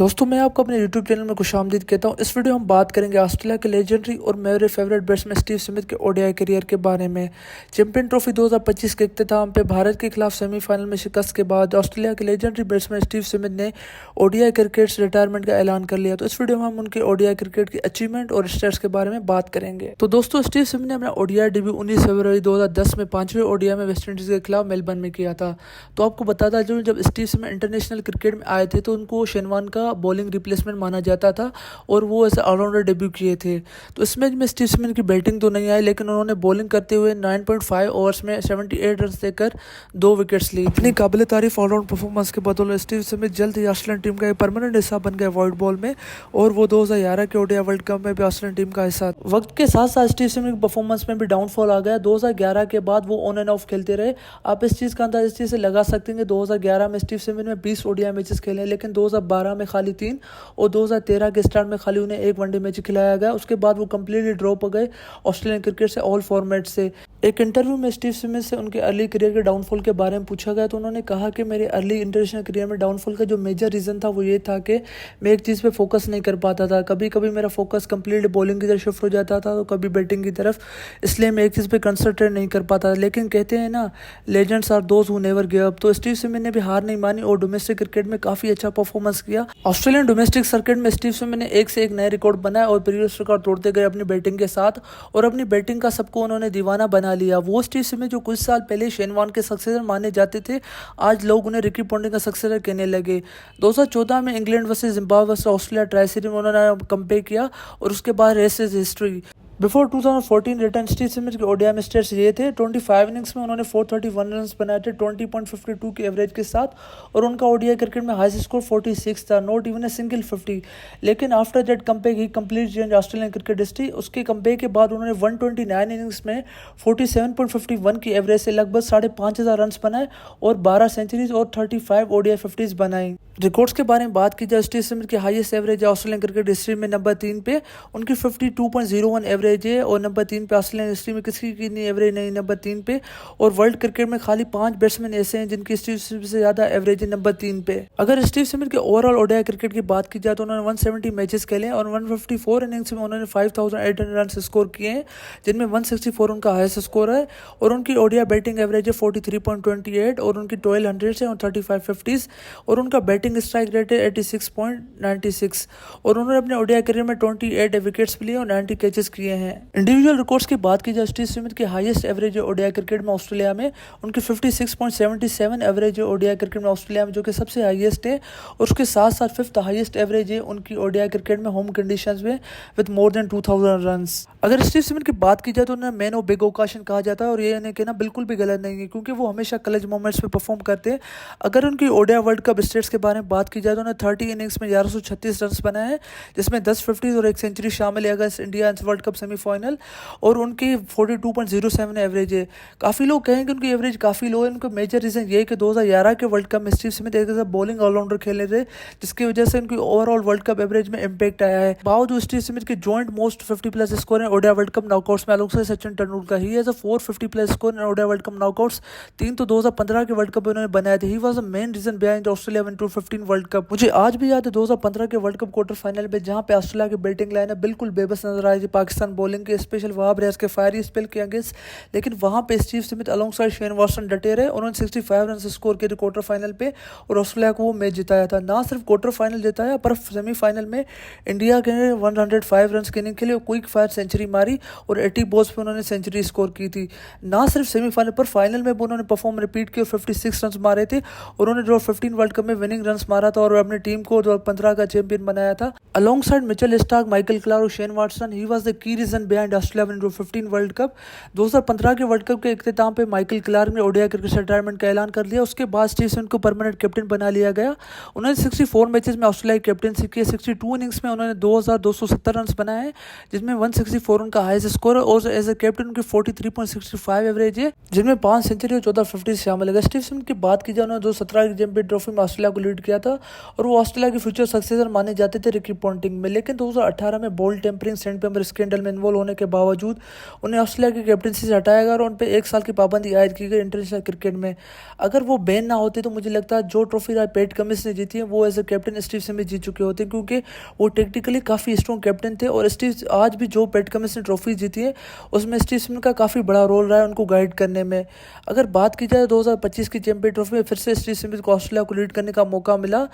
दोस्तों मैं आपको अपने YouTube चैनल में खुशामदीद कहता हूँ। इस वीडियो में हम बात करेंगे ऑस्ट्रेलिया के लेजेंडरी और मेरे फेवरेट बैट्समैन स्टीव स्मिथ के ओडीआई करियर के बारे में। चैंपियन ट्रॉफी 2025 के इख्तिताम पे भारत के खिलाफ सेमीफाइनल में शिकस्त के बाद ऑस्ट्रेलिया के लेजेंडरी बैट्समैन स्टीव स्मिथ ने ओडीआई क्रिकेट से रिटायरमेंट का ऐलान कर लिया। तो इस वीडियो में हम उनके ओडीआई क्रिकेट की अचीवमेंट और स्टेट्स के बारे में बात करेंगे। तो दोस्तों स्टीव स्मिथ ने अपना ओडीआई डेब्यू 19 फरवरी 2010 में 5वें ओडीआई में वेस्ट इंडीज के खिलाफ मेलबर्न में किया था। तो आपको बताता चलूं, जब स्टीव स्मिथ इंटरनेशनल क्रिकेट में आए थे तो उनको शेनवान का बॉलिंग रिप्लेसमेंट माना जाता था और वो ऐसे ऑलराउंडर डेब्यू किए थे। तो इस मैच में स्टीव स्मिथ की बैटिंग तो नहीं आई, लेकिन उन्होंने बॉलिंग करते हुए 9.5 ओवर्स में 78 रन देकर 2 विकेट्स ली। अपनी काबिल तारीफ ऑलराउंड परफॉर्मेंस के बदौलत स्टीव स्मिथ जल्द ही ऑस्ट्रेलियन टीम का एक परमानेंट हिस्सा बन गए व्हाइट बॉल में, और वो 2011 के ओडीआई वर्ल्ड कप में भी ऑस्ट्रेलियन टीम का हिस्सा। वक्त के साथ साथ स्टीव स्मिथ की परफॉर्मेंस में भी डाउनफॉल आ गया। 2011 के बाद वो ऑन एंड ऑफ खेलते रहे। आप इस चीज़ का अंदाजा इस चीज़ से लगा सकते हैं कि 2011 में स्टीव स्मिथ ने 20 ओडीआई मैचेस खेले, लेकिन 2012 में खाली 3 और 2013 के स्टार्ट में खाली उन्हें 1 वनडे मैच खिलाया गया। उसके बाद वो कंप्लीटली ड्रॉप हो गए ऑस्ट्रेलियन क्रिकेट से, ऑल फॉर्मेट से। एक इंटरव्यू में स्टीव स्मिथ से उनके अर्ली करियर के डाउनफॉल के बारे में पूछा गया तो उन्होंने कहा कि मेरे अर्ली इंटरनेशनल करियर में डाउनफॉल का जो मेजर रीज़न था वो ये था कि मैं एक चीज़ पे फोकस नहीं कर पाता था। कभी कभी मेरा फोकस कंप्लीट बॉलिंग की तरफ शिफ्ट हो जाता था तो कभी बैटिंग की तरफ, इसलिए मैं एक चीज़ पे कंसंट्रेट नहीं कर पाता। लेकिन कहते हैं ना, legends are those who never give up. तो स्टीव स्मिथ ने भी हार नहीं मानी और डोमेस्टिक क्रिकेट में काफ़ी अच्छा परफॉर्मेंस किया। ऑस्ट्रेलियन डोमेस्टिक सर्किट में स्टीव स्मिथ ने एक से एक नए रिकॉर्ड बनाए और प्रीवियस रिकॉर्ड तोड़ते गए अपनी बैटिंग के साथ, और अपनी बैटिंग का सबको उन्होंने दीवाना बना लिया। वो स्टीव स्मिथ जो कुछ साल पहले शेन वॉर्न के सक्सेसर माने जाते थे, आज लोग उन्हें रिकी पॉन्टिंग का सक्सेसर कहने लगे। 2014 में England versus Zimbabwe versus Australia tri series में उन्होंने कंपेयर किया और उसके बाद rest is history. Before 2014 return Steve Smith के ओडीआई में स्टेट्स ये थे। 25 इनिंग्स में उन्होंने 431 रन बनाए थे 20.52 की एवरेज के साथ, और उनका ओडीआई क्रिकेट में हाईएस्ट स्कोर 46 था, नॉट इवन ए सिंगल 50। लेकिन after that compare he complete change Australian cricket history. उसके कंपेयर के बाद उन्होंने 129 इनिंग्स में 47.51 की एवरेज से लगभग 5,500 रन बनाए और 12 सेंचुरीज और 35 ओडीआई 50s बनाई। रिकॉर्ड्स के बारे में बात की जाए, स्टीव स्मिथ की हाईएस्ट एवरेज है ऑस्ट्रेलियन क्रिकेट हिस्ट्री में नंबर 3 पे, उनकी 52.01 एवरेज है, और नंबर 3 पे ऑस्ट्रेलियन हिस्ट्री में किसी की नहीं एवरेज नहीं नंबर 3 पे। और वर्ल्ड क्रिकेट में खाली 5 बैट्समैन ऐसे हैं जिनकी स्टीव स्मिथ से ज्यादा एवरेज है नंबर 3 पे। अगर स्टीव स्मिथ के ओवरऑल ओडीआई क्रिकेट की बात की जाए तो उन्होंने 170 मैचेस खेले और 154 इनिंग्स में उन्होंने 5,800 रन स्कोर किए हैं, जिनमें 164 उनका हाईएस्ट स्कोर है। और उनकी ओडीआई बैटिंग एवरेज है 43.28 और उनकी 1200 है और 35 50s, और उनका बैटिंग स्ट्राइक रेट है 86.96, और उन्होंने अपने ओडीआई करियर में 28 विकेट्स लिए और 90 कैचेस किए हैं। इंडिविजुअल रिकॉर्ड्स की बात की जाए, स्टीव स्मिथ की हाईएस्ट एवरेज है ओडीआई क्रिकेट में ऑस्ट्रेलिया में, उनकी 56.77 एवरेज है ओडीआई क्रिकेट में ऑस्ट्रेलिया में, जो कि सबसे हाईएस्ट है। और उसके साथ साथ 5th हाईएस्ट एवरेज है उनकी ओडीआई क्रिकेट में होम कंडीशंस में विद मोर देन 2000 रन्स। अगर स्टीव स्मिथ की बात की जाए तो उन्हें मैन ऑफ बिग ओकेशन कहा जाता है, और ये इन्हें कहना बिल्कुल भी गलत नहीं है क्योंकि वो हमेशा क्लच मोमेंट्स पे परफॉर्म करते हैं। अगर उनकी ओडीआई वर्ल्ड कप स्टेट्स के बारे में बात की जाए तो उन्हें 30 इनिंग्स में 1136 रन बनाए हैं, जिसमें 10 50s और 1 सेंचुरी शामिल है against India world cup semifinal, और उनकी 42.07 एवरेज है। काफ़ी लोग कहेंगे उनकी एवरेज काफ़ी लो है, उनका मेजर रीज़न ये है कि 2011 के वर्ल्ड कप में स्टीव स्मिथ एक बॉलिंग ऑलराउंडर खेले थे, जिसकी वजह से उनकी ओवरऑल वर्ल्ड कप एवरेज में इंपैक्ट आया है। बावजूद स्टीव स्मिथ के जॉइंट मोस्ट 50+ स्कोर है ओडीआई वर्ल्ड कप नॉकआउट्स में alongside Sachin Tendulkar. He has a 450+ score in ODI world cup knockouts. 3 तो 2015 के वर्ल्ड कप में उन्होंने बनाए थे। He was the main reason behind Australia win 2015 world cup. मुझे आज भी याद है 2015 के वर्ल्ड कप क्वार्टर फाइनल में जहां पे ऑस्ट्रेलिया की बैटिंग लाइन है बिल्कुल बेबस नजर आई थी पाकिस्तान बॉलिंग के, स्पेशल वहाब रियाज के फायरी स्पेल के अगेंस्ट, लेकिन वहां पे Steve Smith alongside Shane Watson डटे रहे। उन्होंने 65 रन स्कोर किए थे क्वार्टर फाइनल पे और ऑस्ट्रेलिया को वो मैच जिताया था। ना सिर्फ क्वार्टर फाइनल जिताया पर सेमीफाइनल में इंडिया के 105 रन स्किनिंग के लिए क्विक फायर सेंचुरी मारी और 80 बॉल्स पे उन्होंने सेंचुरी स्कोर की थी। ना सिर्फ सेमीफाइनल पर फाइनल में भी उन्होंने परफॉर्म रिपीट किए और 56 रन मारे थे, और उन्होंने 2015 वर्ल्ड कप में विनिंग रन मारा था और अपनी टीम को 2015 का चैंपियन बनाया था। Alongside Mitchell Starc, Michael Clarke और Shane Watson, he was the key reason behind Australia win 2015 world cup. 2015 के वर्ल्ड कप के इख्तिताम पे माइकल क्लार्क ने ओडीआई क्रिकेट से रिटायरमेंट का ऐलान कर लिया। उसके बाद स्टीव स्मिथ को परमानेंट कैप्टन बना लिया गया। उन्होंने 64 मैचेस में ऑस्ट्रेलिया की कैप्टनसी की। 62 इनिंग्स में उन्होंने 2270 रन बनाए हैं, जिसमें 164 उनका हाईएस्ट स्कोर है, और एज ए कैप्टन उनकी 43.65 एवरेज है, जिनमें 5 सेंचुरी और 14 50 शामिल है। स्टीव स्मिथ की बात की जाए, उन्होंने 2017 की चैंपियन ट्रॉफी में ऑस्ट्रेलिया को लीड किया था और वो ऑस्ट्रेलिया के फ्यूचर सक्सेसर माने जाते थे रिकी पॉन्टिंग में। लेकिन 2018 में ball tampering sandpaper scandal में इन्वॉल्व होने के बावजूद उन्हें ऑस्ट्रेलिया की कैप्टनसी से हटाया गया और उन पर 1 साल की पाबंदी आयद की गई इंटरनेशनल क्रिकेट में। अगर वो बैन ना होते तो मुझे लगता है जो ट्रॉफी पैट कमिंस ने जीती है वो as a captain Steve Smith जीत चुके होते, क्योंकि वो टेक्निकली काफ़ी स्ट्रॉन्ग कैप्टन थे। और स्टीव आज भी जो पैट कमिंस ने ट्रॉफी जीती है उसमें स्टीव स्मिथ का काफ़ी बड़ा रोल रहा है उनको गाइड करने में। अगर बात की जाए 2025 की चैंपियन ट्रॉफी में फिर से स्टीव स्मिथ को ऑस्ट्रेलिया को लीड करने का मौका मिला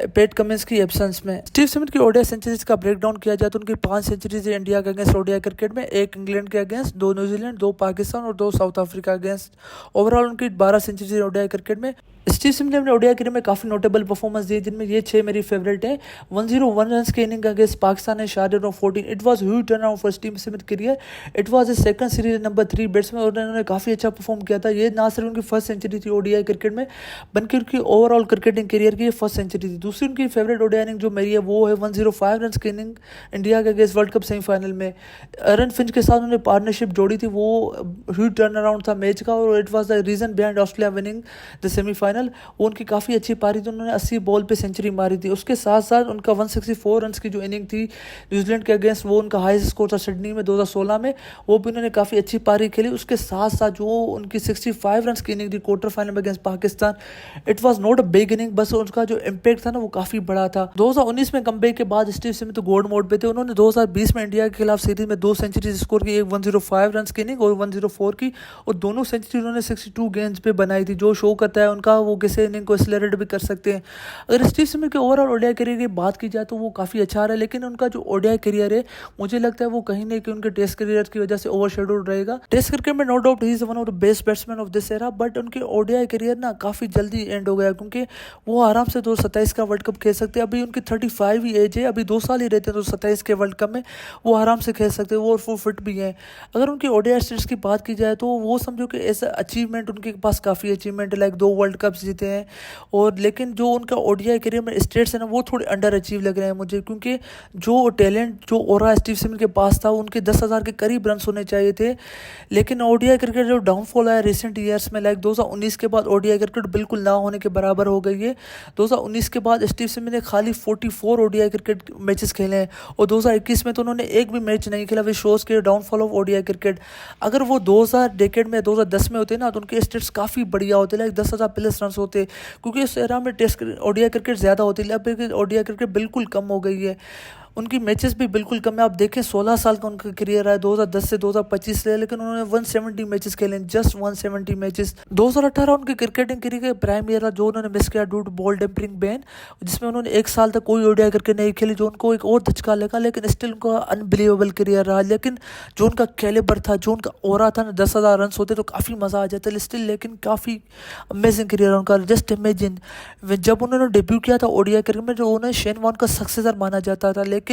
पैट कमिंस की एब्सेंस में। स्टीव स्मिथ की ओडीआई सेंचुरीज का ब्रेकडाउन किया जाए तो उनकी 5 सेंचुरीज है इंडिया के अगेंस्ट ओडीआई क्रिकेट में, 1 इंग्लैंड के अगेंस्ट, 2 न्यूजीलैंड, 2 पाकिस्तान और 2 साउथ अफ्रीका अगेंस्ट। ओवरऑल उनकी 12 सेंचुरीज ओडीआई क्रिकेट में। स्टीव स्मिथ ने अपने ओडीआई करियर में काफ़ी नोटेबल परफॉर्मेंस दी जिनमें ये 6 मेरी फेवरेट हैं। 101 रन के inning against Pakistan and Sharjah of 14, it was huge turn around for Steve Smith career. It was a second series number 3 batsman और उन्होंने काफ़ी अच्छा परफॉर्म किया था। ये ना सिर्फ उनकी फर्स्ट सेंचुरी थी ओडीआई क्रिकेट में बल्कि उनकी ओवरऑल क्रिकेटिंग करियर की फर्स्ट सेंचुरी थी। दूसरी उनकी फेवरेट ओडीआई इनिंग जो मेरी है वो है 105 रन की इनिंग इंडिया के अगेंस्ट वर्ल्ड कप सेमीफाइनल में। एरन फिंच के साथ उन्होंने पार्टनरशिप जोड़ी थी, वो ह्यूज टर्न अराउंड था मैच का और it was the reason behind Australia winning the semifinal. वो उनकी काफ़ी अच्छी पारी थी, उन्होंने 80 बॉल पे सेंचुरी मारी थी। उसके साथ साथ उनका 164 रन की जो इनिंग थी न्यूजीलैंड के अगेंस्ट वो उनका हाईएस्ट स्कोर था सिडनी में 2016 में, वो भी उन्होंने काफ़ी अच्छी पारी खेली। उसके साथ साथ जो उनकी 65 रन की इनिंग थी क्वार्टर फाइनल में against Pakistan, it was not a big inning, बस उनका जो इम्पैक्ट था ना वो काफ़ी बड़ा था। 2019 में कमबैक के बाद स्टीव स्मिथ गोल्ड मोड पे थे। उन्होंने 2020 में इंडिया के खिलाफ सीरीज में 2 सेंचुरीज स्कोर की, एक 105 रन की इनिंग और 104 की, और दोनों सेंचुरी उन्होंने 62 गेंद्स पे बनाई थी, जो शो करता है उनका वो किसी इनिंग को एक्सेलरेट भी कर सकते हैं। अगर स्टीव स्मिथ के ओवरऑल ओडीआई करियर की बात की जाए तो वो काफ़ी अच्छा रहा है, लेकिन उनका जो ओडीआई करियर है मुझे लगता है वो कहीं ना कहीं उनके टेस्ट करियर की वजह से ओवरशैडोड रहेगा। टेस्ट क्रिकेट में no doubt he is one of the best batsman of this era, but उनके ओडीआई करियर ना काफ़ी जल्दी एंड हो गया क्योंकि वो आराम से 2027 का वर्ल्ड कप खेल सकते हैं। अभी उनकी 35 ही एज है, अभी 2 साल ही रहते हैं 2027 के वर्ल्ड कप में, वो आराम से खेल सकते हैं, वो फिट भी हैं। अगर उनकी ओडीआई स्टेट्स की बात की जाए तो वो समझो कि ऐसा अचीवमेंट उनके पास काफ़ी अचीवमेंट है, लाइक 2 वर्ल्ड कप्स जीते हैं। और लेकिन जो उनका ओडीआई करियर में स्टेट्स है ना वो थोड़े अंडर अचीव लग रहे हैं मुझे, क्योंकि जो टैलेंट जो ओरा स्टीव स्मिथ के पास था उनके 10,000 के करीब रन होने चाहिए थे। लेकिन ओडीआई क्रिकेट जो डाउनफॉल आया रिसेंट ईयर्स में, लाइक 2019 के बाद ओडीआई क्रिकेट बिल्कुल ना होने के बराबर हो गई है। 2019 के बाद स्टीव स्मिथ ने खाली 44 ओडीआई क्रिकेट मैचेस खेले हैं और 2021 में तो उन्होंने एक भी मैच नहीं खेला, विच शोज के डाउनफॉल ऑफ ओडीआई क्रिकेट। अगर वो 2000 डेकेड में 2010 में होते ना तो उनके स्टेट्स काफ़ी बढ़िया होते, लाइक 10,000 प्लस रन होते, क्योंकि उस एरा में टेस्ट ओडीआई क्रिकेट ज़्यादा होती है। अब ओडीआई क्रिकेट बिल्कुल कम हो गई है, उनकी मैचेस भी बिल्कुल कम है। आप देखें 16 साल का उनका करियर है 2010 से 2025 से, लेकिन उन्होंने 170 मैचेस खेले, जस्ट 170 मैचेस। 2018 उनके क्रिकेटिंग करियर का प्राइम ईयर था जो उन्होंने मिस किया due to ball tampering ban, जिसमें उन्होंने 1 साल तक कोई ओडीआई क्रिकेट नहीं खेली, जो उनको एक और धचका लगा। लेकिन स्टिल उनका अनबिलीवेबल करियर रहा, लेकिन जो उनका कैलिबर था, जो उनका ओरा था ना, 10,000 रन होते तो काफ़ी मज़ा आ जाता स्टिल, लेकिन काफ़ी अमेजिंग करियर उनका। जस्ट इमेजिन जब उन्होंने डेब्यू किया था ओडीआई क्रिकेट में, जो उन्हें शेन वॉर्न का सक्सेसर माना जाता था, लेकिन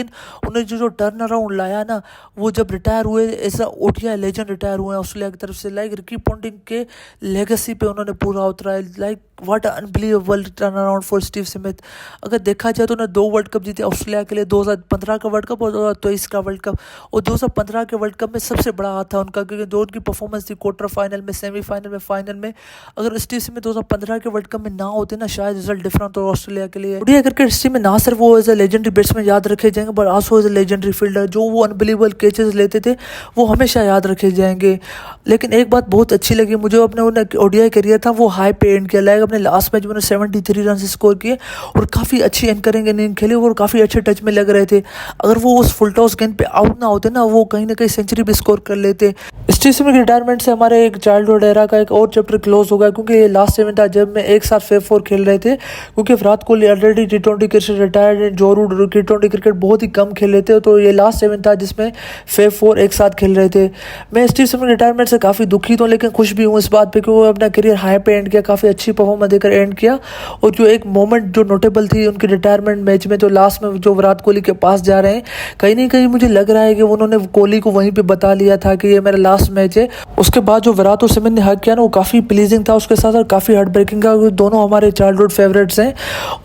उन्हें जो टर्न अराउंड लाया ना, वो जब रिटायर हुए ऐसा ओडीआई लेजेंड रिटायर हुए ऑस्ट्रेलिया की तरफ से, लाइक रिकी पॉन्टिंग के लेगेसी पे उन्होंने पूरा उतरा है। Like what unbelievable turn around for Steve Smith. अगर देखा जाए तो उन्होंने 2 वर्ल्ड कप जीते ऑस्ट्रेलिया के लिए, 2015 का वर्ल्ड कप और 2023 का वर्ल्ड कप। और 2015 के वर्ल्ड कप में सबसे बड़ा हाथ था उनका, क्योंकि जो उनकी परफॉर्मेंस थी क्वार्टर फाइनल में, सेमीफाइनल में, फाइनल में, अगर स्टीव स्मिथ 2015 के वर्ल्ड कप में ना होते ना शायद रिजल्ट डिफरेंट हो ऑस्ट्रेलिया के लिए। ओडीआई क्रिकेट हिस्ट्री में ना सिर्फ वो एज ए लेजेंडरी बैट्समैन याद रखे जाएंगे, but also as a legendary fielder, जो वो अनबिलीवेबल कैचेस लेते थे वो हमेशा याद रखे जाएंगे। लेकिन एक बात बहुत अच्छी लगी मुझे, अपने ओडीआई करियर था वो हाई पे एंड किया, लाइक अपने लास्ट मैच में 73 रन स्कोर किए और काफ़ी अच्छी एंकरिंग इनिंग खेली और काफ़ी अच्छे टच में लग रहे थे। अगर वो उस फुल टॉस गेंद पे आउट ना होते ना, वो कहीं ना कहीं सेंचुरी भी स्कोर कर लेते। स्टीव स्मिथ की रिटायरमेंट से हमारे एक चाइल्डहुड एरा का एक और चैप्टर क्लोज हो गया, क्योंकि ये लास्ट इवेंट था जब मैं एक साथ फेव 4 खेल रहे थे, क्योंकि Virat Kohli already T20 cricket retired है, जो रूट T20 क्रिकेट बहुत ही कम खेल रहे थे, तो ये लास्ट इवेंट था जिसमें फेव 4 एक साथ खेल रहे थे। मैं स्टीव स्मिथ रिटायरमेंट से काफ़ी दुखी हूँ, लेकिन खुश भी हूँ इस बात पे कि वो अपना करियर हाई पे एंड किया, काफ़ी अच्छी परफॉर्मेंस देकर एंड किया। और जो एक मोमेंट जो नोटेबल थी उनकी रिटायरमेंट मैच में, जो लास्ट में जो विराट कोहली के पास जा रहे हैं, कहीं ना कहीं मुझे लग रहा है कि उन्होंने कोहली को वहीं पे बता लिया था कि ये मेरा लास्ट मैच है। उसके बाद जो विराट और स्मिथ ने हक किया ना, वो काफ़ी प्लीजिंग था, उसके साथ साथ काफ़ी हार्ट ब्रेकिंग था। दोनों हमारे चाइल्डहुड फेवरेट्स हैं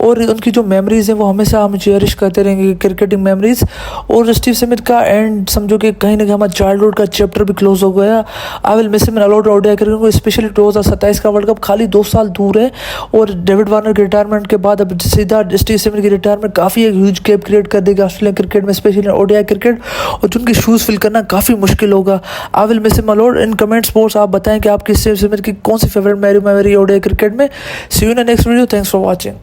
और उनकी जो मेमोरीज हैं वो हमेशा हम चेरिश करते रहेंगे, क्रिकेटिंग मेमोरीज। और स्टीव स्मिथ का एंड समझो कि कहीं ना कहीं हमारा चाइल्डहुड का चैप्टर भी क्लोज हो गया। आई will miss him a lot ODI cricket, specially 2027 का वर्ल्ड कप खाली 2 साल दूर दूर है और डेविड वार्नर के रिटायरमेंट के बाद अब सीधा स्टीव स्मिथ की रिटायरमेंट काफ़ी एक ह्यूज गैप क्रिएट कर देगी ऑस्ट्रेलियन क्रिकेट में, स्पेशली ओडीआई क्रिकेट, और जिनके शूज़ फिल करना काफ़ी मुश्किल होगा। I will miss him a lot. In comments box आप बताएं कि आपकी स्टीव स्मिथ की कौन सी फेवरेट मेमोरी ओडीआई क्रिकेट में। See you in the next video. Thanks for watching.